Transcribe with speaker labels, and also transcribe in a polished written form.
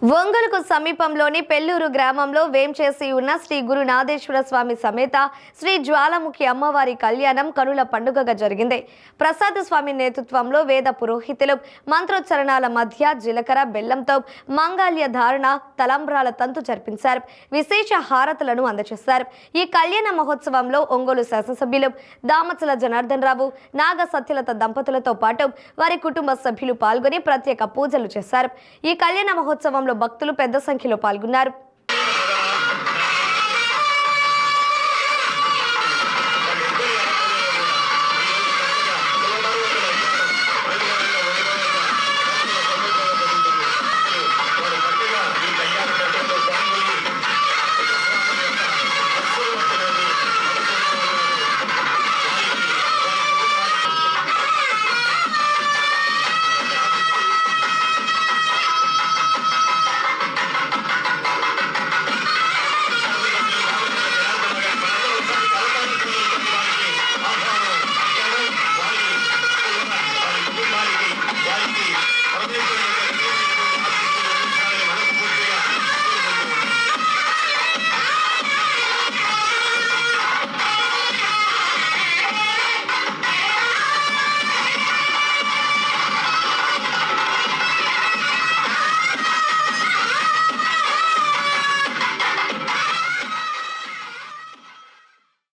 Speaker 1: ఒంగోలుకు సమీపంలోని పెళ్లూరు గ్రామంలో వేంచేసి ఉన్న శ్రీ గురునాథేశ్వర స్వామి సమేత శ్రీ జ్వాలాముఖి అమ్మవారి కళ్యాణం కనుల పండుగగా జరిగింది. ప్రసాద్ స్వామి నేతృత్వంలో వేద పురోహితులు మంత్రోచ్చరణాల మధ్య జీలకర్ర బెల్లంతో మంగళ్య ధారణ తలంబ్రాల తంతు జరిపించారు. విశేష హారతులను అందజేశారు. ఈ కళ్యాణ మహోత్సవంలో ఒంగోలు శాసనసభ్యులు దామచల జనార్దన్ రావు, నాగ సత్యలత దంపతులతో పాటు వారి కుటుంబ సభ్యులు పాల్గొని ప్రత్యేక పూజలు చేశారు. ఈ కళ్యాణ మహోత్సవంలో భక్తులు పెద్ద సంఖ్యలో పాల్గొన్నారు.